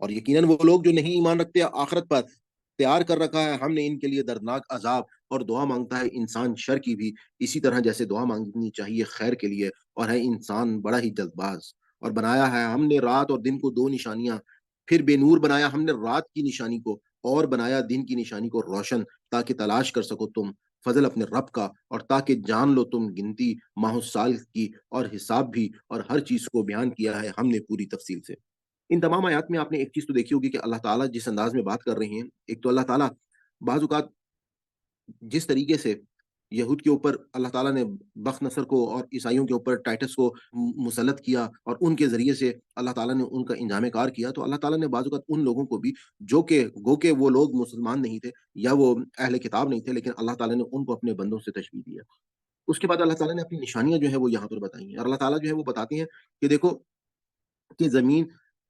اور یقیناً وہ لوگ جو نہیں ایمان رکھتے آخرت پر، تیار کر رکھا ہے ہم نے ان کے لیے دردناک عذاب. اور دعا مانگتا ہے انسان شر کی بھی اسی طرح جیسے دعا مانگنی چاہیے خیر کے لیے. اور ہے انسان بڑا ہی جلد باز. اور بنایا ہے ہم نے رات اور دن کو دو نشانیاں، پھر بے نور بنایا ہم نے رات کی نشانی کو، اور بنایا دن کی نشانی کو روشن، تاکہ تلاش کر سکو تم فضل اپنے رب کا، اور تاکہ جان لو تم گنتی ماہ و سال کی اور حساب بھی، اور ہر چیز کو بیان کیا ہے ہم نے پوری تفصیل سے. ان تمام آیات میں آپ نے ایک چیز تو دیکھی ہوگی کہ اللہ تعالیٰ جس انداز میں بات کر رہے ہیں، ایک تو اللہ تعالیٰ بعض اوقات جس طریقے سے یہود کے اوپر اللہ تعالیٰ نے بخت نصر کو اور عیسائیوں کے اوپر ٹائٹس کو مسلط کیا، اور ان کے ذریعے سے اللہ تعالیٰ نے ان کا انجام کار کیا، تو اللہ تعالیٰ نے بعض اوقات ان لوگوں کو بھی جو کہ گو کہ وہ لوگ مسلمان نہیں تھے یا وہ اہل کتاب نہیں تھے، لیکن اللہ تعالیٰ نے ان کو اپنے بندوں سے تشبیہ دیا. اس کے بعد اللہ تعالیٰ نے اپنی نشانیاں جو ہے وہ یہاں پر بتائی ہیں، اور اللہ تعالیٰ جو ہے وہ بتاتے ہیں کہ دیکھو کہ زمین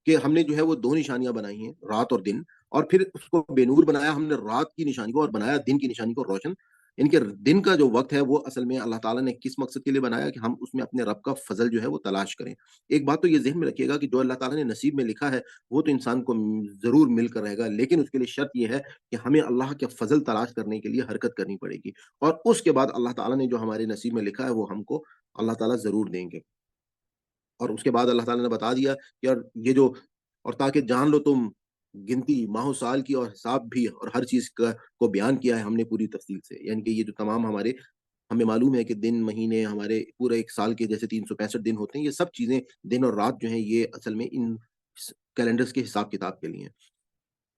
کہ ہم نے جو ہے وہ دو نشانیاں بنائی ہیں رات اور دن، اور پھر اس کو بے نور بنایا ہم نے رات کی نشانی کو، اور بنایا دن کی نشانی کو روشن. ان کے دن کا جو وقت ہے وہ اصل میں اللہ تعالیٰ نے کس مقصد کے لیے بنایا کہ ہم اس میں اپنے رب کا فضل جو ہے وہ تلاش کریں. ایک بات تو یہ ذہن میں رکھیے گا کہ جو اللہ تعالیٰ نے نصیب میں لکھا ہے وہ تو انسان کو ضرور مل کر رہے گا، لیکن اس کے لیے شرط یہ ہے کہ ہمیں اللہ کے فضل تلاش کرنے کے لیے حرکت کرنی پڑے گی. اور اس کے بعد اللہ تعالیٰ نے جو ہمارے نصیب میں لکھا ہے وہ ہم کو اللہ تعالیٰ ضرور دیں گے. اور اس کے بعد اللہ تعالیٰ نے بتا دیا کہ اور یہ جو، اور تاکہ جان لو تم گنتی ماہ و سال کی اور حساب بھی، اور ہر چیز کا کو بیان کیا ہے ہم نے پوری تفصیل سے. یعنی کہ یہ جو تمام ہمارے ہمیں معلوم ہے کہ دن مہینے ہمارے پورے ایک سال کے جیسے 365 دن ہوتے ہیں، یہ سب چیزیں دن اور رات جو ہیں یہ اصل میں ان کیلنڈرز کے حساب کتاب کے لیے ہیں.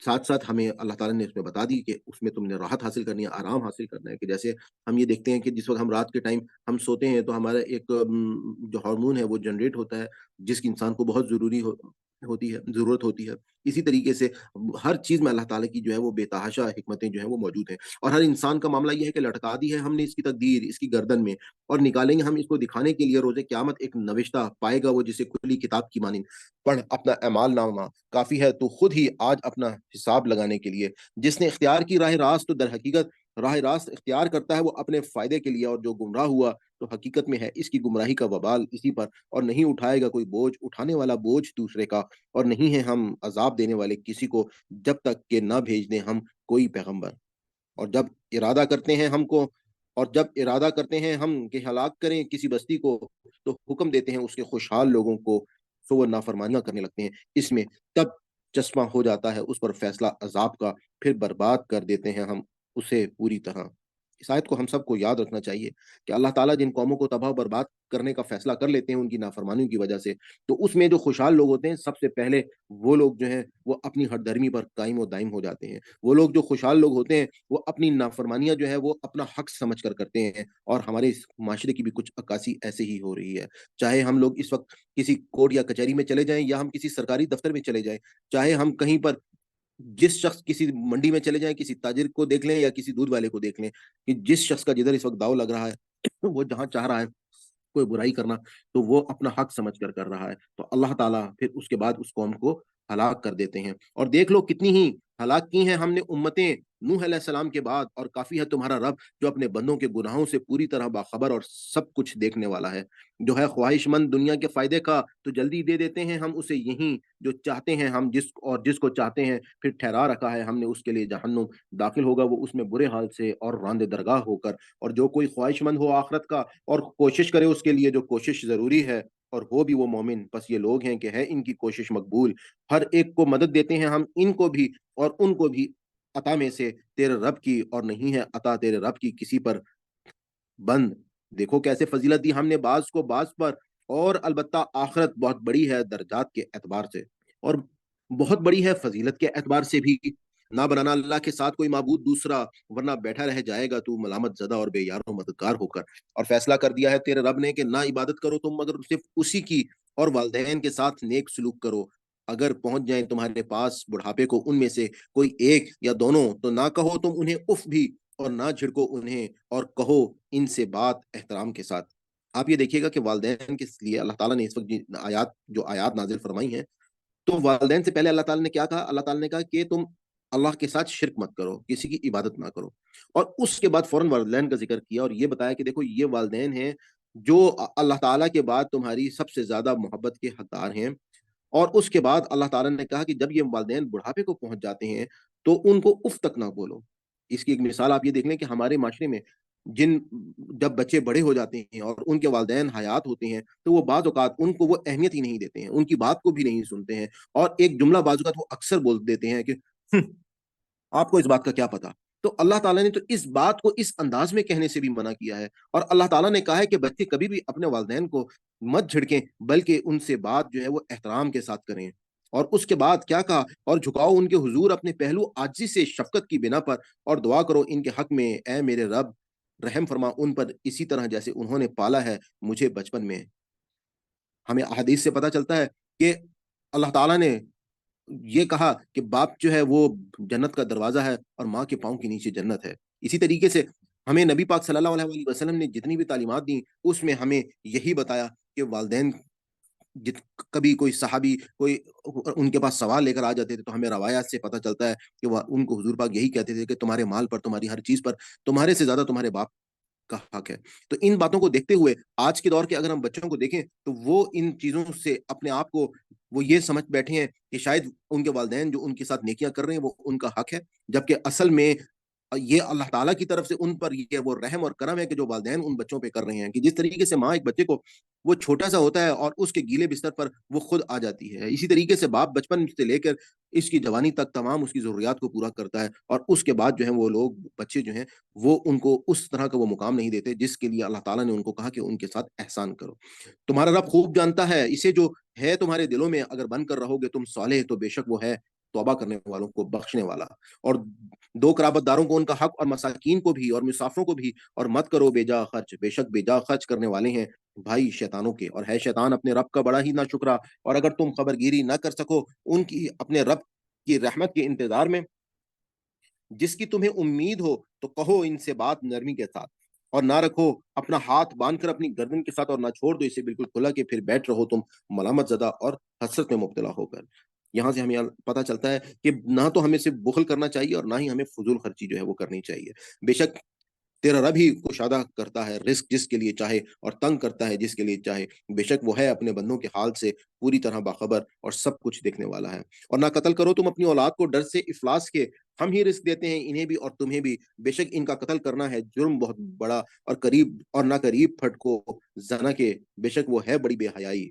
ساتھ ساتھ ہمیں اللہ تعالیٰ نے اس میں بتا دی کہ اس میں تم نے راحت حاصل کرنی ہے، آرام حاصل کرنا ہے. کہ جیسے ہم یہ دیکھتے ہیں کہ جس وقت ہم رات کے ٹائم ہم سوتے ہیں تو ہمارا ایک جو ہارمون ہے وہ جنریٹ ہوتا ہے، جس کی انسان کو بہت ہوتی ہے، ضرورت ہوتی ہے. اسی طریقے سے ہر چیز میں اللہ تعالیٰ کی جو ہے وہ بے تحاشا حکمتیں جو ہیں وہ موجود ہیں. اور ہر انسان کا معاملہ یہ ہے کہ لٹکا دی ہے ہم نے اس کی تقدیر اس کی گردن میں، اور نکالیں گے ہم اس کو دکھانے کے لیے روز قیامت ایک نوشتہ پائے گا وہ، جسے کھلی کتاب کی مانند پڑھ اپنا اعمال نامہ، کافی ہے تو خود ہی آج اپنا حساب لگانے کے لیے. جس نے اختیار کی راہ راست تو در حقیقت راہ راست اختیار کرتا ہے وہ اپنے فائدے کے لیے، اور جو گمراہ ہوا تو حقیقت میں ہے اس کی گمراہی کا وبال اسی پر. اور نہیں اٹھائے گا کوئی بوجھ، اٹھانے والا بوجھ دوسرے کا، اور نہیں ہے ہم عذاب دینے والے کسی کو جب تک کہ نہ بھیج دیں ہم کوئی پیغمبر. اور جب ارادہ کرتے ہیں ہم کو اور جب ارادہ کرتے ہیں ہم کہ ہلاک کریں کسی بستی کو، تو حکم دیتے ہیں اس کے خوشحال لوگوں کو، سو وہ نافرمانیاں کرنے لگتے ہیں اس میں. تب چشمہ ہو جاتا ہے اس پر فیصلہ عذاب کا، پھر برباد کر دیتے ہیں ہم اسے پوری طرح. اس آیت کو ہم سب کو یاد رکھنا چاہیے کہ اللہ تعالیٰ جن قوموں کو تباہ و برباد کرنے کا فیصلہ کر لیتے ہیں ان کی نافرمانیوں کی وجہ سے، تو اس میں جو خوشحال لوگ ہوتے ہیں سب سے پہلے وہ لوگ جو ہیں وہ اپنی ہر دھرمی پر قائم و دائم ہو جاتے ہیں. وہ لوگ جو خوشحال لوگ ہوتے ہیں وہ اپنی نافرمانیاں جو ہے وہ اپنا حق سمجھ کر کرتے ہیں. اور ہمارے اس معاشرے کی بھی کچھ عکاسی ایسے ہی ہو رہی ہے. چاہے ہم لوگ اس وقت کسی کورٹ یا کچہری میں چلے جائیں، یا ہم کسی سرکاری دفتر میں چلے جائیں، چاہے ہم کہیں پر جس شخص کسی منڈی میں چلے جائیں، کسی تاجر کو دیکھ لیں یا کسی دودھ والے کو دیکھ لیں، کہ جس شخص کا جدھر اس وقت داؤ لگ رہا ہے وہ جہاں چاہ رہا ہے کوئی برائی کرنا تو وہ اپنا حق سمجھ کر کر رہا ہے، تو اللہ تعالیٰ پھر اس کے بعد اس قوم کو ہلاک کر دیتے ہیں. اور دیکھ لو کتنی ہی ہلاک کی ہیں ہم نے امتیں نوح علیہ السلام کے بعد. اور کافی ہے تمہارا رب جو اپنے بندوں کے گناہوں سے پوری طرح باخبر اور سب کچھ دیکھنے والا ہے. جو ہے خواہش مند دنیا کے فائدے کا تو جلدی دے دیتے ہیں ہم اسے یہیں، جو چاہتے ہیں ہم جس کو چاہتے ہیں پھر ٹھہرا رکھا ہے ہم نے اس کے لیے جہنم، داخل ہوگا وہ اس میں برے حال سے اور راندے درگاہ ہو کر. اور جو کوئی خواہش مند ہو آخرت کا اور کوشش کرے اس کے لیے جو کوشش ضروری ہے، اور ہو بھی وہ مومن، بس یہ لوگ ہیں کہ ہے ان کی کوشش مقبول. ہر ایک کو مدد دیتے ہیں ہم ان کو بھی اور ان کو بھی عطا میں سے تیرے رب کی، اور نہیں ہے عطا تیرے رب کی کسی پر بند. دیکھو کیسے فضیلت دی ہم نے بعض کو بعض پر. اور البتہ آخرت بہت بڑی ہے درجات کے اعتبار سے، اور بہت بڑی ہے فضیلت کے اعتبار سے بھی. نہ بنانا اللہ کے ساتھ کوئی معبود دوسرا، ورنہ بیٹھا رہ جائے گا تو ملامت زدہ اور بے یار و مددگار ہو کر. اور فیصلہ کر دیا ہے تیرے رب نے کہ نہ عبادت کرو تم مگر صرف اسی کی، اور والدین کے ساتھ نیک سلوک کرو. اگر پہنچ جائیں تمہارے پاس بڑھاپے کو ان میں سے کوئی ایک یا دونوں، تو نہ کہو تم انہیں اف بھی، اور نہ جھڑکو انہیں، اور کہو ان سے بات احترام کے ساتھ. آپ یہ دیکھیے گا کہ والدین کے لیے اللہ تعالیٰ نے اس وقت جو آیات نازل فرمائی ہیں، تو والدین سے پہلے اللہ تعالیٰ نے کیا کہا؟ اللہ تعالیٰ نے کہا کہ تم اللہ کے ساتھ شرک مت کرو، کسی کی عبادت نہ کرو. اور اس کے بعد فوراً والدین کا ذکر کیا اور یہ بتایا کہ دیکھو یہ والدین ہیں جو اللہ تعالیٰ کے بعد تمہاری سب سے زیادہ محبت کے حقدار ہیں. اور اس کے بعد اللہ تعالیٰ نے کہا کہ جب یہ والدین بڑھاپے کو پہنچ جاتے ہیں تو ان کو اف تک نہ بولو. اس کی ایک مثال آپ یہ دیکھ لیں کہ ہمارے معاشرے میں جن جب بچے بڑے ہو جاتے ہیں اور ان کے والدین حیات ہوتے ہیں تو وہ بعض اوقات ان کو وہ اہمیت ہی نہیں دیتے ہیں, ان کی بات کو بھی نہیں سنتے ہیں, اور ایک جملہ بعض اوقات وہ اکثر بول دیتے ہیں کہ آپ کو اس بات کا کیا پتا. تو اللہ تعالیٰ نے تو اس بات کو اس انداز میں کہنے سے بھی منع کیا ہے, اور اللہ تعالیٰ نے کہا ہے کہ بچے کبھی بھی اپنے والدین کو مت جھڑکیں بلکہ ان سے بات جو ہے وہ احترام کے ساتھ کریں. اور اس کے بعد کیا کہا, اور جھکاؤ ان کے حضور اپنے پہلو عاجزی سے شفقت کی بنا پر, اور دعا کرو ان کے حق میں اے میرے رب رحم فرما ان پر اسی طرح جیسے انہوں نے پالا ہے مجھے بچپن میں. ہمیں احادیث سے پتہ چلتا ہے کہ اللہ تعالیٰ نے یہ کہا کہ باپ جو ہے وہ جنت کا دروازہ ہے اور ماں کے پاؤں کے نیچے جنت ہے. اسی طریقے سے ہمیں نبی پاک صلی اللہ علیہ وسلم نے جتنی بھی تعلیمات دی اس میں ہمیں یہی بتایا کہ والدین جت کبھی کوئی صحابی کوئی ان کے پاس سوال لے کر آ جاتے تھے تو ہمیں روایات سے پتہ چلتا ہے کہ وہ ان کو حضور پاک یہی کہتے تھے کہ تمہارے مال پر, تمہاری ہر چیز پر تمہارے سے زیادہ تمہارے باپ کا حق ہے. تو ان باتوں کو دیکھتے ہوئے آج کے دور کے اگر ہم بچوں کو دیکھیں تو وہ ان چیزوں سے اپنے آپ کو وہ یہ سمجھ بیٹھے ہیں کہ شاید ان کے والدین جو ان کے ساتھ نیکیاں کر رہے ہیں وہ ان کا حق ہے, جبکہ اصل میں یہ اللہ تعالیٰ کی طرف سے ان پر یہ وہ رحم اور کرم ہے کہ جو والدین ان بچوں پہ کر رہے ہیں, کہ جس طریقے سے ماں ایک بچے کو وہ چھوٹا سا ہوتا ہے اور اس کے گیلے بستر پر وہ خود آ جاتی ہے, اسی طریقے سے باپ بچپن سے لے کر اس کی جوانی تک تمام اس کی ضروریات کو پورا کرتا ہے, اور اس کے بعد جو ہے وہ لوگ بچے جو ہیں وہ ان کو اس طرح کا وہ مقام نہیں دیتے جس کے لیے اللہ تعالیٰ نے ان کو کہا کہ ان کے ساتھ احسان کرو. تمہارا رب خوب جانتا ہے اسے جو ہے تمہارے دلوں میں اگر بن کر رہو گے تم صالح تو بے شک وہ ہے توبہ کرنے والوں کو بخشنے والا. اور دو قرابت داروں کو ان کا حق, اور مساکین کو بھی اور مسافروں کو بھی, اور مت کرو بے جا خرچ بے شک بے جا خرچ کرنے والے ہیں بھائی شیطانوں کے, اور ہے شیطان اپنے رب کا بڑا ہی نہ شکرا. اور اگر تم خبرگیری نہ کر سکو ان کی اپنے رب کی رحمت کے انتظار میں جس کی تمہیں امید ہو تو کہو ان سے بات نرمی کے ساتھ, اور نہ رکھو اپنا ہاتھ باندھ کر اپنی گردن کے ساتھ, اور نہ چھوڑ دو اسے بالکل کھلا کہ پھر بیٹھ رہو تم ملامت زدہ اور حسرت میں مبتلا ہو کر. یہاں سے ہمیں پتہ چلتا ہے کہ نہ تو ہمیں صرف بخل کرنا چاہیے اور نہ ہی ہمیں فضول خرچی جو ہے وہ کرنی چاہیے. بے شک تیرا رب ہی کشادہ کرتا ہے رزق جس کے لیے چاہے اور تنگ کرتا ہے جس کے لیے چاہے, بے شک وہ ہے اپنے بندوں کے حال سے پوری طرح باخبر اور سب کچھ دیکھنے والا ہے. اور نہ قتل کرو تم اپنی اولاد کو ڈر سے افلاس کے, ہم ہی رزق دیتے ہیں انہیں بھی اور تمہیں بھی, بے شک ان کا قتل کرنا ہے جرم بہت بڑا, اور نہ قریب پھٹکو زنا کے, بے شک وہ ہے بڑی بے حیائی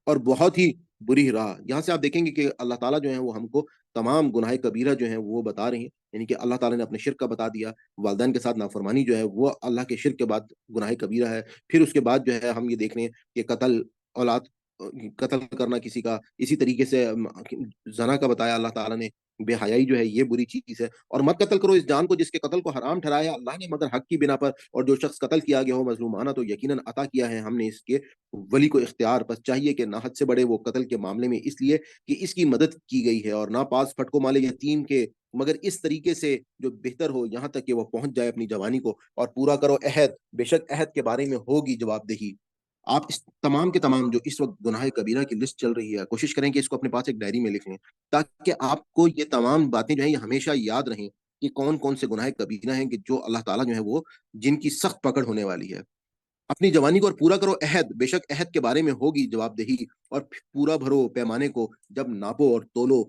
اور بہت ہی بری راہ. یہاں سے آپ دیکھیں گے کہ اللہ تعالیٰ جو ہے وہ ہم کو تمام گناہ کبیرہ جو ہیں وہ بتا رہے ہیں, یعنی کہ اللہ تعالیٰ نے اپنے شرک کا بتا دیا, والدین کے ساتھ نافرمانی جو ہے وہ اللہ کے شرک کے بعد گناہ کبیرہ ہے. پھر اس کے بعد جو ہے ہم یہ دیکھ رہے ہیں کہ اولاد قتل کرنا کسی کا, اسی طریقے سے زنا کا بتایا اللہ تعالیٰ نے, بے حیائی جو ہے یہ بری چیز ہے. اور مت قتل کرو اس جان کو جس کے قتل کو حرام ٹھہرایا اللہ نے مگر حق کی بنا پر, اور جو شخص قتل کیا گیا ہو مظلومانہ تو یقیناً عطا کیا ہے ہم نے اس کے ولی کو اختیار, بس چاہیے کہ نہ حد سے بڑے وہ قتل کے معاملے میں اس لیے کہ اس کی مدد کی گئی ہے, اور نہ پاس پھٹکو مال یتیم کے مگر اس طریقے سے جو بہتر ہو یہاں تک کہ وہ پہنچ جائے اپنی جوانی کو, اور پورا کرو عہد, بے شک عہد کے بارے میں ہوگی جواب دہی. آپ اس تمام کے تمام جو اس وقت گناہ کبیرہ کی لسٹ چل رہی ہے کوشش کریں کہ اس کو اپنے پاس ایک ڈائری میں لکھ لیں تاکہ آپ کو یہ تمام باتیں جو ہیں یہ ہمیشہ یاد رہیں کہ کون کون سے گناہ کبیرہ ہیں کہ جو اللہ تعالیٰ جو ہے وہ جن کی سخت پکڑ ہونے والی ہے. اپنی جوانی کو اور پورا کرو عہد, بے شک عہد کے بارے میں ہوگی جواب دہی, اور پورا بھرو پیمانے کو جب ناپو اور تولو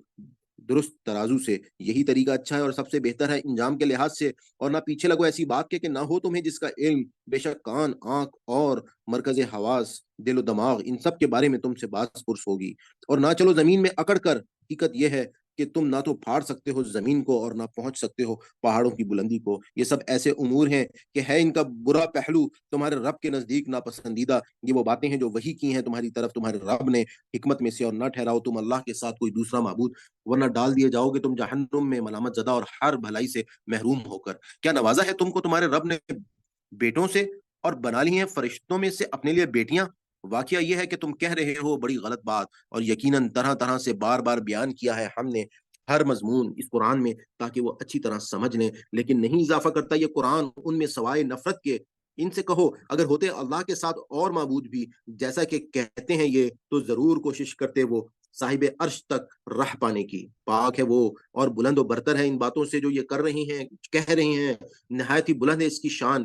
درست ترازو سے, یہی طریقہ اچھا ہے اور سب سے بہتر ہے انجام کے لحاظ سے. اور نہ پیچھے لگو ایسی بات کہ نہ ہو تمہیں جس کا علم, بے شک کان آنکھ اور مرکز حواس دل و دماغ ان سب کے بارے میں تم سے باز پرس ہوگی. اور نہ چلو زمین میں اکڑ کر, حقیقت یہ ہے کہ تم نہ تو پھاڑ سکتے ہو زمین کو اور نہ پہنچ سکتے ہو پہاڑوں کی بلندی کو. یہ سب ایسے امور ہیں کہ ہے ان کا برا پہلو تمہارے رب کے نزدیک ناپسندیدہ. یہ وہ باتیں ہیں جو وحی کی ہیں تمہاری طرف تمہارے رب نے حکمت میں سے, اور نہ ٹھہراؤ تم اللہ کے ساتھ کوئی دوسرا معبود ورنہ ڈال دیے جاؤ گے تم جہنم میں ملامت زدہ اور ہر بھلائی سے محروم ہو کر. کیا نوازا ہے تم کو تمہارے رب نے بیٹوں سے, اور بنا لی ہیں فرشتوں میں سے اپنے لیے بیٹیاں. واقعہ یہ ہے کہ تم کہہ رہے ہو بڑی غلط بات, اور یقیناً طرح طرح سے بار بار بیان کیا ہے ہم نے ہر مضمون اس قرآن میں تاکہ وہ اچھی طرح سمجھ لیں, لیکن نہیں اضافہ کرتا یہ قرآن ان میں سوائے نفرت کے. ان سے کہو اگر ہوتے اللہ کے ساتھ اور معبود بھی جیسا کہ کہتے ہیں یہ تو ضرور کوشش کرتے وہ صاحب عرش تک راہ پانے کی. پاک ہے وہ اور بلند و برتر ہے ان باتوں سے جو یہ کر رہی ہیں کہہ رہی ہیں, نہایت ہی بلند ہے اس کی شان.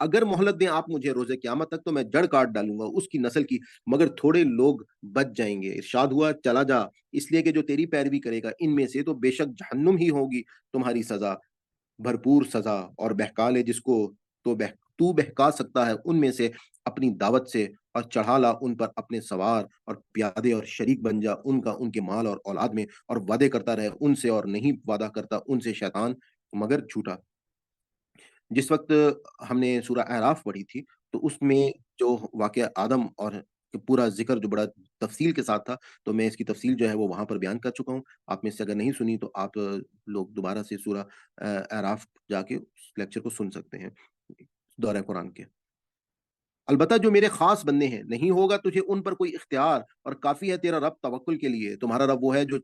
اگر مہلت دیں آپ مجھے روز قیامت تک تو میں جڑ کاٹ ڈالوں گا اس کی نسل کی، مگر تھوڑے لوگ بچ جائیں گے۔ ارشاد ہوا چلا جا، اس لیے کہ جو تیری پیروی کرے گا ان میں سے تو بے شک جہنم ہی ہوگی تمہاری سزا، بھرپور سزا، اور بہکا لے جس کو تو بہکا سکتا ہے ان میں سے اپنی دعوت سے، اور چڑھا لا ان پر اپنے سوار اور پیادے، اور شریک بن جا ان کا ان کے مال اور اولاد میں، اور وعدے کرتا رہے ان سے اور نہیں وعدہ کرتا ان سے شیطان مگر جھوٹا۔ جس وقت ہم نے سورہ اعراف پڑھی تھی تو اس میں جو واقعہ آدم اور پورا ذکر جو بڑا تفصیل کے ساتھ تھا، تو میں اس کی تفصیل جو ہے وہ وہاں پر بیان کر چکا ہوں۔ آپ میں سے اگر نہیں سنی تو آپ لوگ دوبارہ سے سورہ اعراف جا کے اس لیکچر کو سن سکتے ہیں، دورہ قرآن کے۔ البتہ جو میرے خاص بندے ہیں نہیں ہوگا تجھے ان پر کوئی اختیار، اور کافی ہے تیرا رب توکل کے لیے۔ تمہارا رب وہ ہے جو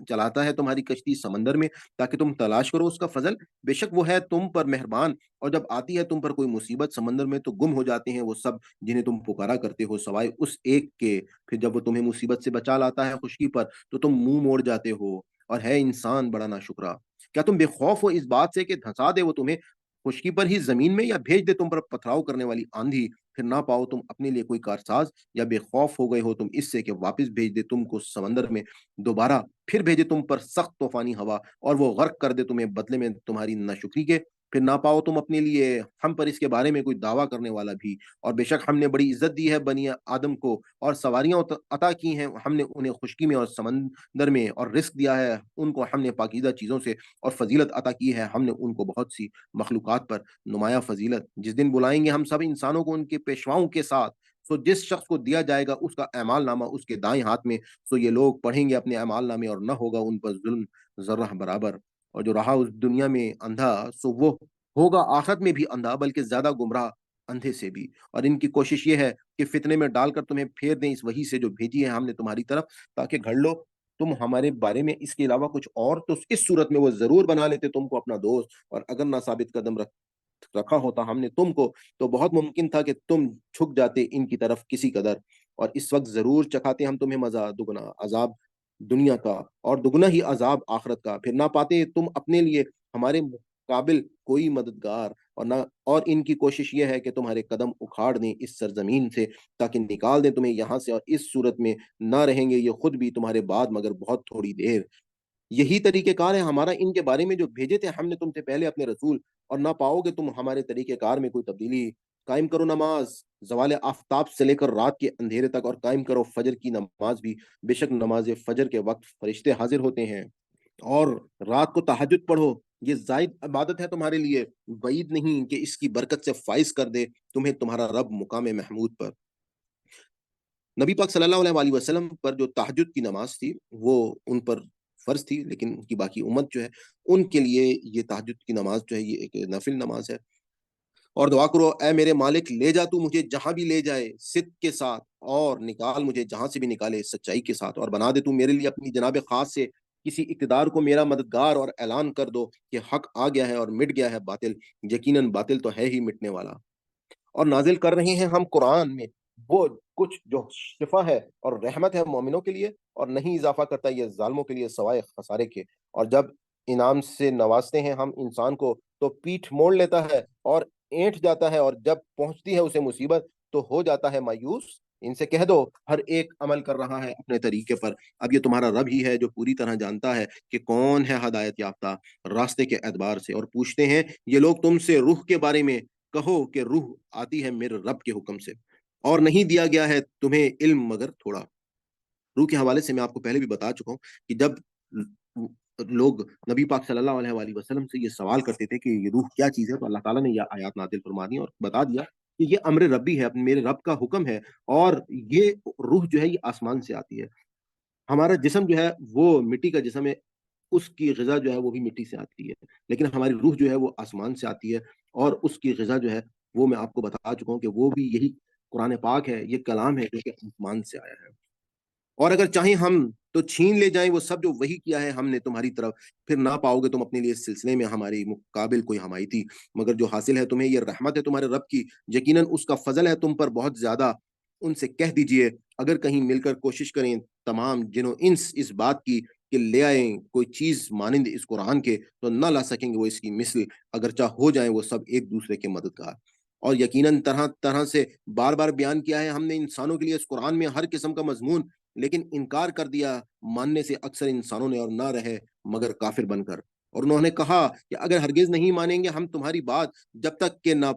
چلاتا ہے تمہاری کشتی سمندر میں تاکہ تم تلاش کرو اس کا فضل، بے شک وہ ہے تم پر مہربان۔ اور جب آتی ہے تم پر کوئی مصیبت سمندر میں تو گم ہو جاتے ہیں وہ سب جنہیں تم پکارا کرتے ہو سوائے اس ایک کے، پھر جب وہ تمہیں مصیبت سے بچا لاتا ہے خشکی پر تو تم منہ موڑ جاتے ہو، اور ہے انسان بڑا ناشکرا۔ کیا تم بے خوف ہو اس بات سے کہ دھنسا دے وہ تمہیں خشکی پر ہی زمین میں، یا بھیج دے تم پر پتھراؤ کرنے والی آندھی، پھر نہ پاؤ تم اپنے لیے کوئی کارساز، یا بے خوف ہو گئے ہو تم اس سے کہ واپس بھیج دے تم کو سمندر میں دوبارہ، پھر بھیجے تم پر سخت طوفانی ہوا اور وہ غرق کر دے تمہیں بدلے میں تمہاری ناشکری کے، پھر نہ پاؤ تم اپنے لیے ہم پر اس کے بارے میں کوئی دعویٰ کرنے والا بھی۔ اور بے شک ہم نے بڑی عزت دی ہے بنی آدم کو، اور سواریاں عطا کی ہیں ہم نے انہیں خشکی میں اور سمندر میں، اور رزق دیا ہے ان کو ہم نے پاکیزہ چیزوں سے، اور فضیلت عطا کی ہے ہم نے ان کو بہت سی مخلوقات پر نمایاں فضیلت۔ جس دن بلائیں گے ہم سب انسانوں کو ان کے پیشواؤں کے ساتھ، سو جس شخص کو دیا جائے گا اس کا اعمال نامہ اس کے دائیں ہاتھ میں، سو یہ لوگ پڑھیں گے اپنے اعمال نامے اور نہ ہوگا ان پر ظلم ذرہ برابر۔ اور جو رہا اس دنیا میں اندھا سو وہ ہوگا آخرت میں بھی اندھا، بلکہ زیادہ گمراہ اندھے سے بھی۔ اور ان کی کوشش یہ ہے کہ فتنے میں ڈال کر تمہیں پھیر دیں اس وحی سے جو بھیجی ہے ہم نے تمہاری طرف، تاکہ گھڑ لو تم ہمارے بارے میں اس کے علاوہ کچھ اور، تو اس صورت میں وہ ضرور بنا لیتے تم کو اپنا دوست، اور اگر نہ ثابت قدم رکھا ہوتا ہم نے تم کو تو بہت ممکن تھا کہ تم جھک جاتے ان کی طرف کسی قدر۔ اور اس وقت ضرور چکھاتے ہم تمہیں مزہ دگنا عذاب دنیا کا، اور دگنا ہی عذاب آخرت کا، پھر نہ پاتے تم اپنے لیے ہمارے قابل کوئی مددگار، اور نہ، اور ان کی کوشش یہ ہے کہ تمہارے قدم اکھاڑ دیں اس سرزمین سے تاکہ نکال دیں تمہیں یہاں سے، اور اس صورت میں نہ رہیں گے یہ خود بھی تمہارے بعد مگر بہت تھوڑی دیر۔ یہی طریقہ کار ہے ہمارا ان کے بارے میں جو بھیجے تھے ہم نے تم سے پہلے اپنے رسول، اور نہ پاؤ گے تم ہمارے طریقہ کار میں کوئی تبدیلی۔ قائم کرو نماز زوال آفتاب سے لے کر رات کے اندھیرے تک، اور قائم کرو فجر کی نماز بھی، بے شک نماز فجر کے وقت فرشتے حاضر ہوتے ہیں۔ اور رات کو تہجد پڑھو، یہ زائد عبادت ہے تمہارے لیے، بعید نہیں کہ اس کی برکت سے فائز کر دے تمہیں تمہارا رب مقام محمود پر۔ نبی پاک صلی اللہ علیہ وآلہ وسلم پر جو تہجد کی نماز تھی وہ ان پر فرض تھی، لیکن ان کی باقی امت جو ہے ان کے لیے یہ تہجد کی نماز جو ہے یہ ایک نفل نماز ہے۔ اور دعا کرو اے میرے مالک لے جا تو مجھے جہاں بھی لے جائے صدق کے ساتھ، اور نکال مجھے جہاں سے بھی نکالے سچائی کے ساتھ، اور بنا دے تو میرے لیے اپنی جناب خاص سے کسی اقتدار کو میرا مددگار، اور اعلان کر دو کہ حق آ گیا ہے اور مٹ گیا ہے باطل، یقیناً باطل تو ہے ہی مٹنے والا۔ اور نازل کر رہے ہیں ہم قرآن میں وہ کچھ جو شفا ہے اور رحمت ہے مومنوں کے لیے، اور نہیں اضافہ کرتا یہ ظالموں کے لیے سوائے خسارے کے۔ اور جب انعام سے نوازتے ہیں ہم انسان کو تو پیٹھ موڑ لیتا ہے اور اینٹ جاتا ہے، اور جب پہنچتی ہے اسے مصیبت تو ہو جاتا ہے مایوس۔ ان سے کہہ دو ہر ایک عمل کر رہا ہے اپنے طریقے پر، اب یہ تمہارا رب ہی ہے جو پوری طرح جانتا ہے کہ کون ہے ہدایت یافتہ راستے کے اعتبار سے۔ اور پوچھتے ہیں یہ لوگ تم سے روح کے بارے میں، کہو کہ روح آتی ہے میرے رب کے حکم سے، اور نہیں دیا گیا ہے تمہیں علم مگر تھوڑا۔ روح کے حوالے سے میں آپ کو پہلے بھی بتا چکا ہوں کہ جب لوگ نبی پاک صلی اللہ علیہ وآلہ وسلم سے یہ سوال کرتے تھے کہ یہ روح کیا چیز ہے، تو اللہ تعالیٰ نے یہ آیات نازل فرما دی اور بتا دیا کہ یہ امر ربی ہے، میرے رب کا حکم ہے، اور یہ روح جو ہے یہ آسمان سے آتی ہے۔ ہمارا جسم جو ہے وہ مٹی کا جسم ہے، اس کی غذا جو ہے وہ بھی مٹی سے آتی ہے، لیکن ہماری روح جو ہے وہ آسمان سے آتی ہے، اور اس کی غذا جو ہے وہ میں آپ کو بتا چکا ہوں کہ وہ بھی یہی قرآن پاک ہے، یہ کلام ہے جو کہ آسمان سے آیا ہے۔ اور اگر چاہیں ہم تو چھین لے جائیں وہ سب جو وہی کیا ہے ہم نے تمہاری طرف، پھر نہ پاؤ گے تم اپنے لیے اس سلسلے میں ہماری مقابل کوئی حمایتی، مگر جو حاصل ہے تمہیں یہ رحمت ہے تمہارے رب کی، یقیناً اس کا فضل ہے تم پر بہت زیادہ۔ ان سے کہہ دیجئے اگر کہیں مل کر کوشش کریں تمام جنوں انس اس بات کی کہ لے آئیں کوئی چیز مانند اس قرآن کے، تو نہ لا سکیں گے وہ اس کی مثل، اگرچہ ہو جائیں وہ سب ایک دوسرے کے مددگار۔ اور یقیناً طرح طرح سے بار بار بیان کیا ہے ہم نے انسانوں کے لیے اس قرآن میں ہر قسم کا مضمون، لیکن انکار کر دیا ماننے سے اکثر انسانوں نے، اور نہ رہے مگر کافر بن کر۔ اور انہوں نے کہا کہ اگر ہرگز نہیں مانیں گے ہم تمہاری بات، جب تک کہ نہ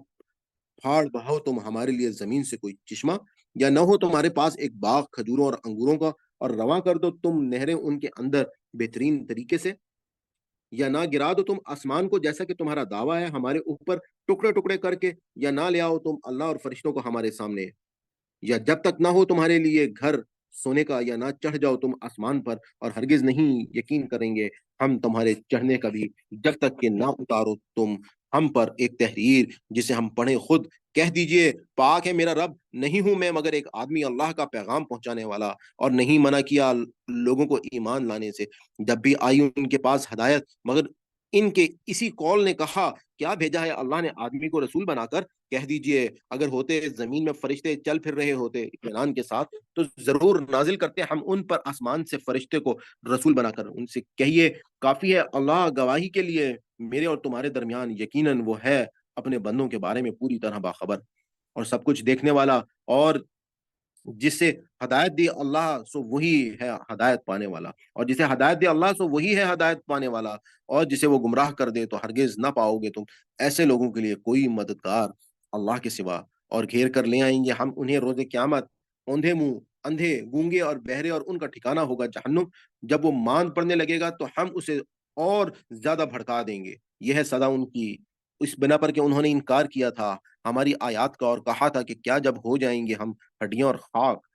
پھاڑ بہاؤ تم ہمارے لیے زمین سے کوئی چشمہ، یا نہ ہو تمہارے پاس ایک باغ کھجوروں اور انگوروں کا، اور رواں کر دو تم نہریں ان کے اندر بہترین طریقے سے، یا نہ گرا دو تم آسمان کو جیسا کہ تمہارا دعویٰ ہے ہمارے اوپر ٹکڑے ٹکڑے کر کے، یا نہ لے آؤ تم اللہ اور فرشتوں کو ہمارے سامنے، یا جب تک نہ ہو تمہارے لیے گھر سونے کا، یا نہ چڑھ جاؤ تم آسمان پر، اور ہرگز نہیں یقین کریں گے ہم تمہارے چڑھنے کا بھی، جب تک کہ نہ اتارو تم ہم پر ایک تحریر جسے ہم پڑھیں خود۔ کہہ دیجئے پاک ہے میرا رب، نہیں ہوں میں مگر ایک آدمی اللہ کا پیغام پہنچانے والا، اور نہیں منع کیا لوگوں کو ایمان لانے سے جب بھی آئی ان کے پاس ہدایت، مگر ان کے اسی قول نے کہا کیا بھیجا ہے اللہ نے آدمی کو رسول بنا کر۔ کہہ دیجئے اگر ہوتے زمین میں فرشتے چل پھر رہے ہوتے اطمینان کے ساتھ، تو ضرور نازل کرتے ہم ان پر آسمان سے فرشتے کو رسول بنا کر۔ ان سے کہیے کافی ہے اللہ گواہی کے لیے میرے اور تمہارے درمیان، یقیناً وہ ہے اپنے بندوں کے بارے میں پوری طرح باخبر اور سب کچھ دیکھنے والا، اور جس سے ہدایت دی اللہ سو وہی ہے ہدایت پانے والا، اور جسے ہدایت دی اللہ سو وہی ہے ہدایت پانے والا، اور جسے وہ گمراہ کر دے تو ہرگز نہ پاؤ گے تم ایسے لوگوں کے لیے کوئی مددگار اللہ کے سوا۔ اور گھیر کر لے آئیں گے ہم انہیں روز قیامت، اوندھے منہ، اندھے، گونگے اور بہرے، اور ان کا ٹھکانہ ہوگا جہنم۔ جب وہ ماند پڑنے لگے گا تو ہم اسے اور زیادہ بھڑکا دیں گے، یہ ہے سزا ان کی، اس بنا پر کہ انہوں نے انکار کیا تھا ہماری آیات کا، اور کہا تھا کہ کیا جب ہو جائیں گے ہم ہڈیاں اور خاک،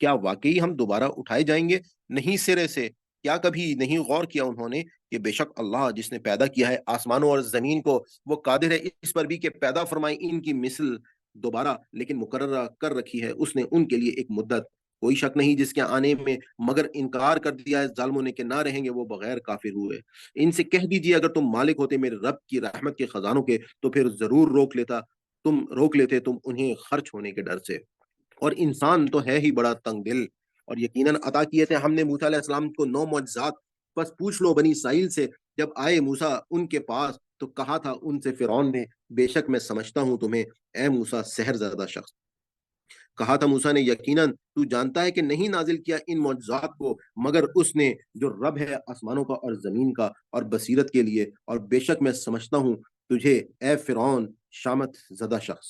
کیا واقعی ہم دوبارہ اٹھائے جائیں گے؟ نہیں سرے سے، کیا کبھی نہیں غور کیا انہوں نے کہ بے شک اللہ جس نے پیدا کیا ہے آسمانوں اور زمین کو، وہ قادر ہے اس پر بھی کہ پیدا فرمائے ان کی مثل دوبارہ، لیکن مقررہ کر رکھی ہے اس نے ان کے لیے ایک مدت، کوئی شک نہیں جس کے آنے میں، مگر انکار کر دیا ہے ظالموں نے کہ نہ رہیں گے وہ بغیر کافر ہوئے۔ ان سے کہہ دیجیے اگر تم مالک ہوتے میرے رب کی رحمت کے خزانوں کے تو پھر ضرور روک لیتے تم انہیں خرچ ہونے کے ڈر سے، اور انسان تو ہے ہی بڑا تنگ دل۔ اور یقیناً عطا کیے تھے ہم نے موسیٰ علیہ السلام کو 9 معجزات، بس پوچھ لو بنی اسرائیل سے، جب آئے موسیٰ ان کے پاس تو کہا تھا ان سے فرعون نے بے شک میں سمجھتا ہوں تمہیں اے موسیٰ سحر زدہ شخص۔ کہا تھا موسیٰ نے یقیناً تو جانتا ہے کہ نہیں نازل کیا ان معجزات کو مگر اس نے جو رب ہے آسمانوں کا اور زمین کا، اور بصیرت کے لیے، اور بے شک میں سمجھتا ہوں تجھے اے فرعون شامت زدہ شخص۔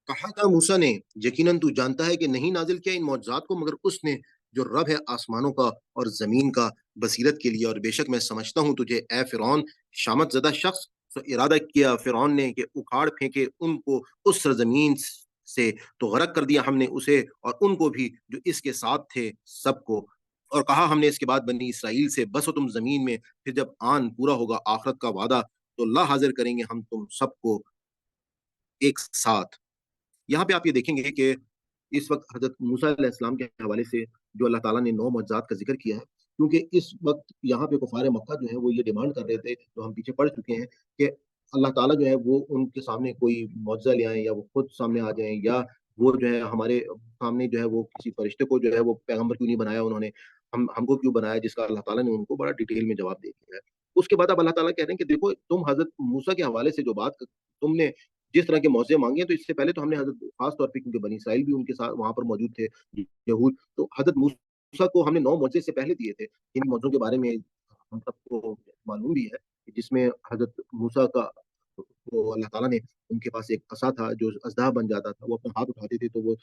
کہا تھا موسیٰ نے یقیناً تو جانتا ہے کہ نہیں نازل کیا ان معجزات کو مگر اس نے جو رب ہے آسمانوں کا اور زمین کا، بصیرت کے لیے، اور بے شک میں سمجھتا ہوں تجھے اے فرعون شامت زدہ شخص۔ تو ارادہ کیا فرعون نے کہ اکھاڑ پھینکے ان کو اس سرزمین سے، تو غرق کر دیا ہم نے اسے اور ان کو بھی جو اس کے ساتھ تھے سب کو۔ اور کہا ہم نے اس کے بعد بنی اسرائیل سے بسو تم زمین میں، پھر جب آن پورا ہوگا آخرت کا وعدہ تو اللہ حاضر کریں گے ہم تم سب کو ایک ساتھ۔ یہاں پہ آپ یہ دیکھیں گے کہ اس وقت حضرت موسیٰ علیہ السلام کے حوالے سے جو اللہ تعالیٰ نے 9 معجزات کا ذکر کیا ہے، کیونکہ اس وقت یہاں پہ کفار مکہ جو ہے وہ یہ ڈیمانڈ کر رہے تھے، جو ہم پیچھے پڑھ چکے ہیں، کہ اللہ تعالیٰ جو ہے وہ ان کے سامنے کوئی معجزہ لے آئیں، یا وہ خود سامنے آ جائیں، یا وہ جو ہے ہمارے سامنے جو ہے وہ کسی فرشتے کو جو ہے وہ پیغمبر کیوں نہیں بنایا انہوں نے، ہم کو کیوں بنایا، جس کا اللہ تعالیٰ نے ان کو بڑا ڈیٹیل میں جواب دے دیا ہے۔ اس کے بعد اب اللہ تعالیٰ کہہ رہے ہیں کہ دیکھو تم حضرت موسیٰ کے حوالے سے جو بات تم نے جس طرح کے موضوع مانگے ہیں، تو اس سے پہلے تو ہم نے حضرت خاص طور پہ کیونکہ بنی اسرائیل بھی ان کے ساتھ وہاں پر موجود تھے یہود، تو حضرت موسیٰ کو ہم نے 9 معجزے سے پہلے دیے تھے۔ ان موضوعوں کے بارے میں ہم سب کو معلوم بھی ہے کہ جس میں حضرت موسیٰ کا وہ اللہ تعالیٰ نے ان کے پاس ایک عصا تھا جو اژدہا بن جاتا تھا، وہ اپنا ہاتھ اٹھاتے تھے تو وہ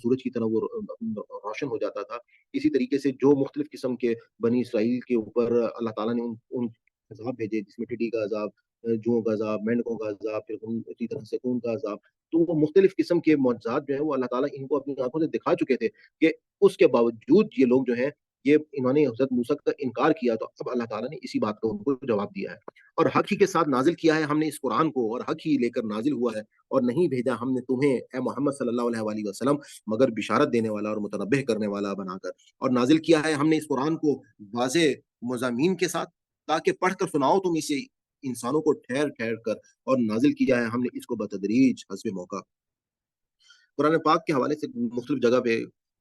سورج کی طرح وہ روشن ہو جاتا تھا۔ اسی طریقے سے جو مختلف قسم کے بنی اسرائیل کے اوپر اللہ تعالیٰ نے ان عذاب بھیجے، جس میں ٹڈی کا عذاب، جوؤں کا عذاب، مینڈکوں کا عذاب، پھر اسی طرح سے خون کا عذاب، تو وہ مختلف قسم کے معجزات جو ہیں وہ اللہ تعالیٰ ان کو اپنی آنکھوں سے دکھا چکے تھے، کہ اس کے باوجود یہ لوگ جو ہیں یہ انہوں نے حضرت موسیٰ کا انکار کیا، تو اب اللہ تعالیٰ نے اسی بات کا ان کو جواب دیا ہے، اور حق ہی کے ساتھ نازل کیا ہے ہم نے اس قرآن کو، اور حق ہی لے کر نازل ہوا ہے، اور نہیں بھیجا ہم نے تمہیں اے محمد صلی اللہ علیہ وآلہ وسلم مگر بشارت دینے والا اور متنبہ کرنے والا بنا کر، اور نازل کیا ہے ہم نے اس قرآن کو واضح مضامین کے ساتھ، تاکہ پڑھ کر سناؤ تم اسے انسانوں کو ٹھہر ٹھہر کر، اور نازل کیا ہے ہم نے اس کو بتدریج حسب موقع۔ قرآن پاک کے حوالے سے مختلف جگہ پہ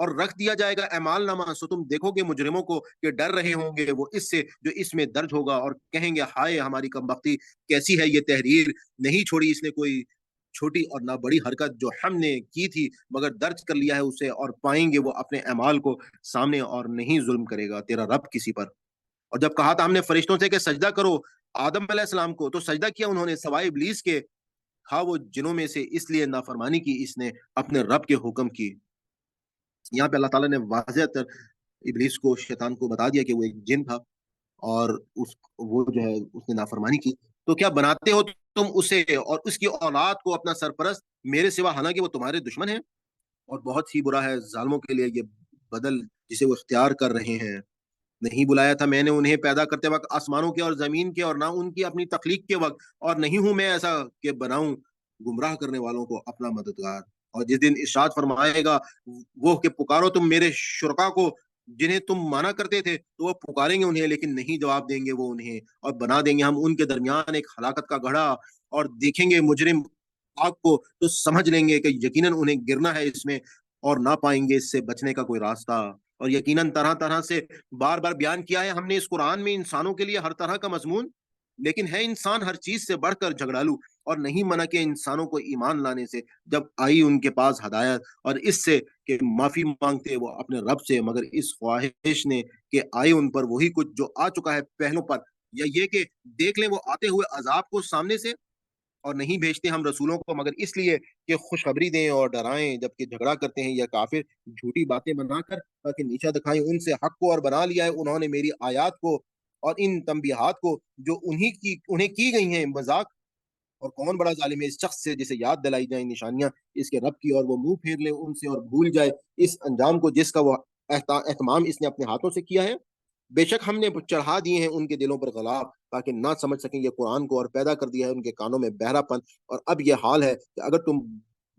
اور رکھ دیا جائے گا اعمال نامہ، سو تم دیکھو گے مجرموں کو کہ ڈر رہے ہوں گے وہ اس سے جو اس میں درج ہوگا، اور کہیں گے ہائے ہماری کمبختی، کیسی ہے یہ تحریر، نہیں چھوڑی اس نے کوئی چھوٹی اور نہ بڑی حرکت جو ہم نے کی تھی، مگر درج کر لیا ہے اسے، اور پائیں گے وہ اپنے اعمال کو سامنے، اور نہیں ظلم کرے گا تیرا رب کسی پر۔ اور جب کہا تھا ہم نے فرشتوں سے کہ سجدہ کرو آدم علیہ السلام کو، تو سجدہ کیا انہوں نے سوائے ابلیس کے، تھا وہ جنوں میں سے، اس لیے نافرمانی کی اس نے اپنے رب کے حکم کی۔ یہاں پہ اللہ تعالیٰ نے واضح تر ابلیس کو، شیطان کو بتا دیا کہ وہ ایک جن تھا، اور وہ جو ہے اس نے نافرمانی کی۔ تو کیا بناتے ہو تم اسے اور اس کی اولاد کو اپنا سرپرست میرے سوا، حالانکہ وہ تمہارے دشمن ہیں؟ اور بہت ہی برا ہے ظالموں کے لیے یہ بدل جسے وہ اختیار کر رہے ہیں۔ نہیں بلایا تھا میں نے انہیں پیدا کرتے وقت آسمانوں کے اور زمین کے، اور نہ ان کی اپنی تخلیق کے وقت، اور نہیں ہوں میں ایسا کہ بناؤں گمراہ کرنے والوں کو اپنا مددگار۔ اور جس دن ارشاد فرمائے گا وہ کہ پکارو تم میرے شرکا کو جنہیں تم مانا کرتے تھے، تو وہ پکاریں گے انہیں، لیکن نہیں جواب دیں گے وہ انہیں، اور بنا دیں گے ہم ان کے درمیان ایک ہلاکت کا گڑھا، اور دیکھیں گے مجرم آگ کو تو سمجھ لیں گے کہ یقیناً انہیں گرنا ہے اس میں، اور نہ پائیں گے اس سے بچنے کا کوئی راستہ۔ اور یقیناً طرح طرح سے بار بار بیان کیا ہے ہم نے اس قرآن میں انسانوں کے لیے ہر طرح کا مضمون، لیکن ہے انسان ہر چیز سے بڑھ کر جھگڑالو، اور نہیں منع کہ انسانوں کو ایمان لانے سے جب آئی ان کے پاس ہدایت، اور اس سے کہ معافی مانگتے وہ اپنے رب سے، مگر اس خواہش نے کہ آئے ان پر وہی کچھ جو آ چکا ہے پہلوں پر، یا یہ کہ دیکھ لیں وہ آتے ہوئے عذاب کو سامنے سے، اور نہیں بھیجتے ہم رسولوں کو مگر اس لیے کہ خوشخبری دیں اور ڈرائیں، جبکہ جھگڑا کرتے ہیں یا کافر جھوٹی باتیں بنا کر تاکہ نیچا دکھائیں ان سے حق کو، اور بنا لیا ہے انہوں نے میری آیات کو اور ان تنبیہات کو جو انہیں کی گئی ہیں مذاق۔ اور کون بڑا ظالم ہے اس شخص سے جسے یاد دلائی جائیں نشانیاں اس کے رب کی، اور وہ منہ پھیر لے ان سے اور بھول جائے اس انجام کو جس کا وہ اہتمام اس نے اپنے ہاتھوں سے کیا ہے۔ بے شک ہم نے چڑھا دیے ہیں ان کے دلوں پر غلاف تاکہ نہ سمجھ سکیں یہ قرآن کو، اور پیدا کر دیا ہے ان کے کانوں میں بہرا پن، اور اب یہ حال ہے کہ اگر تم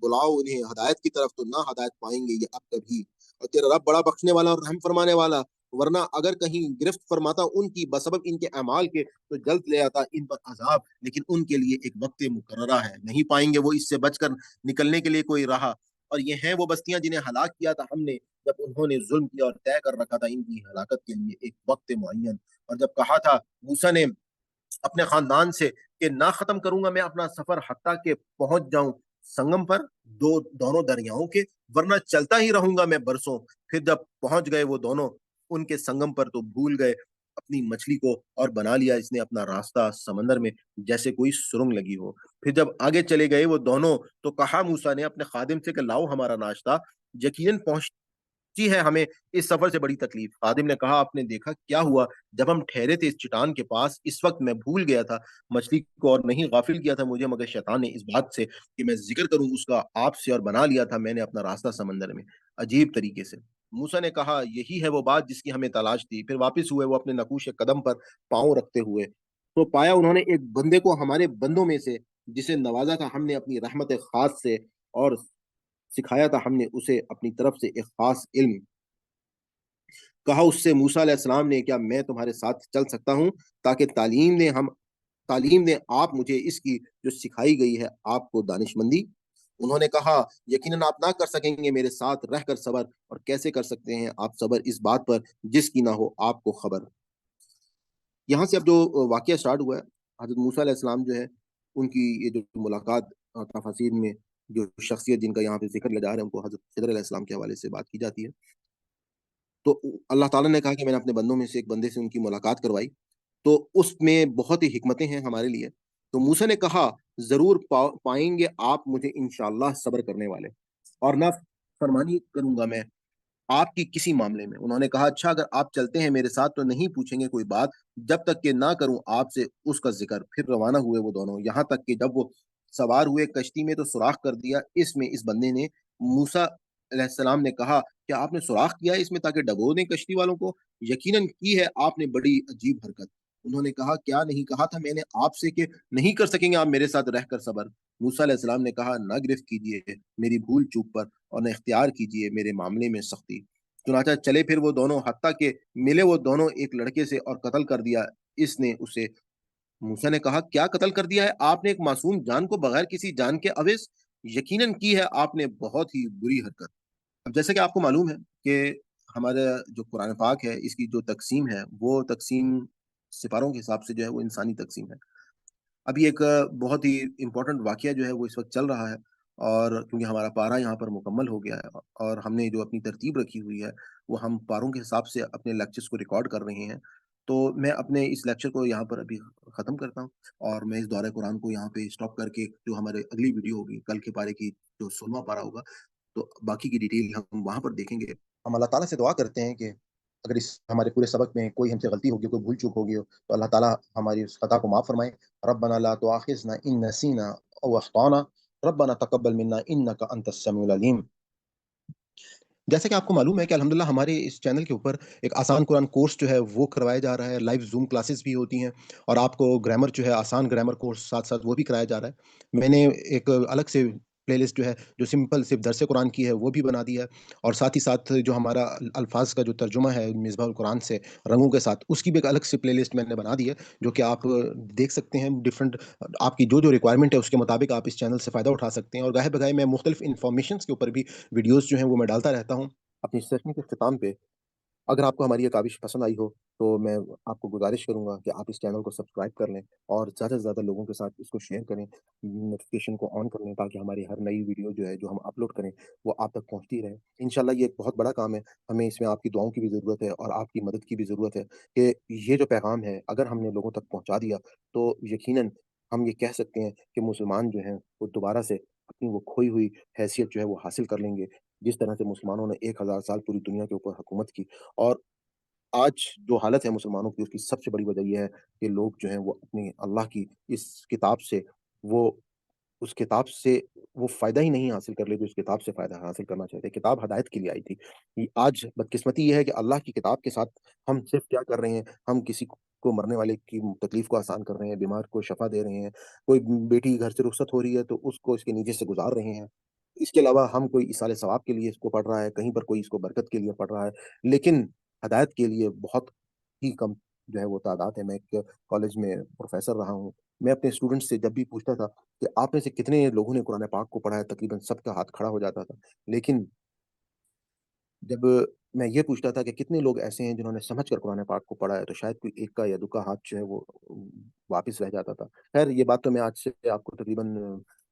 بلاؤ انہیں ہدایت کی طرف تو نہ ہدایت پائیں گے یہ اب کبھی۔ اور تیرا رب بڑا بخشنے والا اور رحم فرمانے والا، ورنہ اگر کہیں گرفت فرماتا ان کی بسبب ان کے اعمال کے تو جلد لے آتا ان پر عذاب، لیکن ان کے لیے ایک وقت مقررہ ہے، نہیں پائیں گے وہ اس سے بچ کر نکلنے کے لیے کوئی راہ۔ اور یہ ہیں وہ بستیاں جنہیں ہلاک کیا تھا ہم نے جب انہوں نے ظلم کیا، اور طے کر رکھا تھا ان کی ہلاکت کے لیے ایک وقت معین۔ اور جب کہا تھا موسیٰ نے اپنے خاندان سے کہ نہ ختم کروں گا میں اپنا سفر حتیٰ کہ پہنچ جاؤں سنگم پر دونوں دریاؤں کے، ورنہ چلتا ہی رہوں گا میں برسوں۔ پھر جب پہنچ گئے وہ دونوں ان کے سنگم پر تو بھول گئے اپنی مچھلی کو، اور بنا لیا اس نے اپنا راستہ سمندر میں جیسے کوئی سرنگ لگی ہو۔ پھر جب آگے چلے گئے وہ دونوں تو کہا موسیٰ نے اپنے خادم سے کہ لاؤ ہمارا ناشتہ، یقیناً پہنچی ہے ہمیں اس سفر سے بڑی تکلیف۔ خادم نے کہا آپ نے دیکھا کیا ہوا جب ہم ٹھہرے تھے اس چٹان کے پاس، اس وقت میں بھول گیا تھا مچھلی کو، اور نہیں غافل کیا تھا مجھے مگر شیطان نے اس بات سے کہ میں ذکر کروں اس کا آپ سے، اور بنا لیا تھا میں نے اپنا راستہ سمندر میں عجیب طریقے سے۔ موسیٰ نے کہا یہی ہے وہ بات جس کی ہمیں تلاش تھی۔ پھر واپس ہوئے وہ اپنے نقوش قدم پر پاؤں رکھتے ہوئے، تو پایا انہوں نے ایک بندے کو ہمارے بندوں میں سے جسے نوازا تھا ہم نے اپنی رحمت خاص سے، اور سکھایا تھا ہم نے اسے اپنی طرف سے ایک خاص علم۔ کہا اس سے موسیٰ علیہ السلام نے کیا میں تمہارے ساتھ چل سکتا ہوں تاکہ تعلیم دیں آپ مجھے اس کی جو سکھائی گئی ہے آپ کو دانش مندی؟ انہوں نے کہا یقیناً آپ نہ کر سکیں گے میرے ساتھ رہ کر صبر، اور کیسے کر سکتے ہیں آپ صبر اس بات پر جس کی نہ ہو آپ کو خبر۔ یہاں سے اب جو واقعہ سٹارٹ ہوا ہے، حضرت موسیٰ علیہ السلام جو ہے ان کی یہ جو ملاقات تفاسیر میں جو شخصیت جن کا یہاں پہ ذکر لے جا رہا ہے ان کو حضرت خضر علیہ السلام کے حوالے سے بات کی جاتی ہے۔ تو اللہ تعالیٰ نے کہا کہ میں نے اپنے بندوں میں سے ایک بندے سے ان کی ملاقات کروائی، تو اس میں بہت ہی حکمتیں ہیں ہمارے لیے۔ تو موسیٰ نے کہا ضرور پائیں گے آپ مجھے انشاءاللہ صبر کرنے والے، اور نہ فرمانی کروں گا میں آپ کی کسی معاملے میں۔ انہوں نے کہا اچھا اگر آپ چلتے ہیں میرے ساتھ تو نہیں پوچھیں گے کوئی بات جب تک کہ نہ کروں آپ سے اس کا ذکر۔ پھر روانہ ہوئے وہ دونوں، یہاں تک کہ جب وہ سوار ہوئے کشتی میں تو سوراخ کر دیا اس بندے نے۔ موسیٰ علیہ السلام نے کہا کیا آپ نے سوراخ کیا ہے اس میں تاکہ ڈبو دیں کشتی والوں کو؟ یقیناً کی ہے آپ نے بڑی عجیب حرکت۔ انہوں نے کہا کیا نہیں کہا تھا میں نے آپ سے کہ نہیں کر سکیں گے آپ میرے ساتھ رہ کر صبر؟ موسیٰ علیہ السلام نے کہا نہ گرفت کیجیے میری بھول چوک پر، اور نہ اختیار کیجیے میرے معاملے میں سختی۔ چنانچہ چلے پھر وہ دونوں حتیٰ کہ ملے وہ دونوں ایک لڑکے سے، اور قتل کر دیا اس نے اسے۔ موسیٰ نے کہا کیا قتل کر دیا ہے آپ نے ایک معصوم جان کو بغیر کسی جان کے عوض؟ یقیناً کی ہے آپ نے بہت ہی بری حرکت۔ اب جیسے کہ آپ کو معلوم ہے کہ ہمارا جو قرآن پاک ہے، اس کی جو تقسیم ہے، وہ تقسیم سپاروں کے حساب سے جو ہے وہ انسانی تقسیم ہے۔ ابھی ایک بہت ہی امپورٹنٹ واقعہ جو ہے وہ اس وقت چل رہا ہے، اور کیونکہ ہمارا پارا یہاں پر مکمل ہو گیا ہے اور ہم نے جو اپنی ترتیب رکھی ہوئی ہے وہ ہم پاروں کے حساب سے اپنے لیکچرز کو ریکارڈ کر رہے ہیں، تو میں اپنے اس لیکچر کو یہاں پر ابھی ختم کرتا ہوں، اور میں اس دورہ قرآن کو یہاں پہ اسٹاپ کر کے جو ہمارے اگلی ویڈیو ہوگی کل کے پارے کی، جو 16واں پارا ہوگا، تو باقی کی ڈیٹیل ہم وہاں پر دیکھیں گے۔ ہم اللہ تعالیٰ سے دعا کرتے ہیں کہ اگر اس ہمارے پورے سبق میں کوئی ہم سے غلطی ہوگی، کوئی بھول چوک ہوگی ہو، تو اللہ تعالیٰ ہماری اس خطا کو معاف فرمائے۔ ربنا لا تؤاخذنا ان نسینا او اخطانا، ربنا تقبل منا انك انت السميع العلیم۔ جیسا کہ آپ کو معلوم ہے کہ الحمدللہ ہمارے اس چینل کے اوپر ایک آسان قرآن کورس جو ہے وہ کروایا جا رہا ہے، لائیو زوم کلاسز بھی ہوتی ہیں، اور آپ کو گرامر جو ہے آسان گرامر کورس ساتھ ساتھ وہ بھی کرایا جا رہا ہے۔ میں نے ایک الگ سے پلے لسٹ جو ہے جو سمپل صرف درس قرآن کی ہے وہ بھی بنا دی ہے، اور ساتھ ہی ساتھ جو ہمارا الفاظ کا جو ترجمہ ہے مصباح القرآن سے رنگوں کے ساتھ، اس کی بھی ایک الگ سے پلے لسٹ میں نے بنا دی ہے، جو کہ آپ دیکھ سکتے ہیں ڈفرنٹ، آپ کی جو ریکوائرمنٹ ہے اس کے مطابق آپ اس چینل سے فائدہ اٹھا سکتے ہیں، اور گاہے بگاہے میں مختلف انفارمیشنز کے اوپر بھی ویڈیوز جو ہیں وہ میں ڈالتا رہتا ہوں۔ اپنی سیشن کے اختتام پہ اگر آپ کو ہماری یہ کاوش پسند آئی ہو، تو میں آپ کو گزارش کروں گا کہ آپ اس چینل کو سبسکرائب کر لیں اور زیادہ سے زیادہ لوگوں کے ساتھ اس کو شیئر کریں، نوٹیفیکیشن کو آن کر لیں تاکہ ہماری ہر نئی ویڈیو جو ہے جو ہم اپلوڈ کریں وہ آپ تک پہنچتی رہے۔ انشاءاللہ یہ ایک بہت بڑا کام ہے، ہمیں اس میں آپ کی دعاؤں کی بھی ضرورت ہے اور آپ کی مدد کی بھی ضرورت ہے کہ یہ جو پیغام ہے اگر ہم نے لوگوں تک پہنچا دیا تو یقیناً ہم یہ کہہ سکتے ہیں کہ مسلمان جو ہیں وہ دوبارہ سے اپنی وہ کھوئی ہوئی حیثیت جو ہے وہ حاصل کر لیں گے، جس طرح سے مسلمانوں نے 1000 سال پوری دنیا کے اوپر حکومت کی۔ اور آج جو حالت ہے مسلمانوں کی، اس کی سب سے بڑی وجہ یہ ہے کہ لوگ جو ہیں وہ اپنی اللہ کی اس کتاب سے وہ اس کتاب سے وہ فائدہ ہی نہیں حاصل کر لے جو اس کتاب سے فائدہ حاصل کرنا چاہتے ہیں۔ کتاب ہدایت کے لیے آئی تھی۔ آج بدقسمتی یہ ہے کہ اللہ کی کتاب کے ساتھ ہم صرف کیا کر رہے ہیں، ہم کسی کو مرنے والے کی تکلیف کو آسان کر رہے ہیں، بیمار کو شفا دے رہے ہیں، کوئی بیٹی گھر سے رخصت ہو رہی ہے تو اس کو اس کے نیچے سے گزار رہے ہیں۔ اس کے علاوہ ہم کوئی ایصال ثواب کے لیے اس کو پڑھ رہا ہے، کہیں پر کوئی اس کو برکت کے لیے پڑھ رہا ہے، لیکن ہدایت کے لیے بہت ہی کم جو ہے وہ تعداد ہے۔ میں ایک کالج میں پروفیسر رہا ہوں، میں اپنے اسٹوڈنٹ سے جب بھی پوچھتا تھا کہ آپ میں سے کتنے لوگوں نے قرآن پاک کو پڑھا ہے، تقریباً سب کا ہاتھ کھڑا ہو جاتا تھا، لیکن جب میں یہ پوچھتا تھا کہ کتنے لوگ ایسے ہیں جنہوں نے سمجھ کر قرآن پاک کو پڑھا ہے، تو شاید کوئی ایک کا یا دو کا ہاتھ جو ہے وہ واپس رہ جاتا تھا۔ خیر یہ بات تو میں آج سے آپ کو تقریباً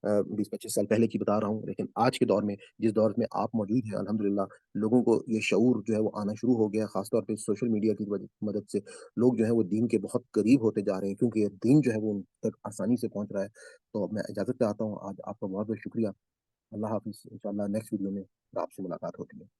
20-25 سال پہلے کی بتا رہا ہوں، لیکن آج کے دور میں جس دور میں آپ موجود ہیں الحمدللہ، لوگوں کو یہ شعور جو ہے وہ آنا شروع ہو گیا، خاص طور پہ سوشل میڈیا کی مدد سے لوگ جو ہیں وہ دین کے بہت قریب ہوتے جا رہے ہیں، کیونکہ یہ دین جو ہے وہ ان تک آسانی سے پہنچ رہا ہے۔ تو میں اجازت چاہتا ہوں، آج آپ کا بہت بہت شکریہ۔ اللہ حافظ، انشاءاللہ نیکسٹ ویڈیو میں آپ سے ملاقات ہوتی ہے۔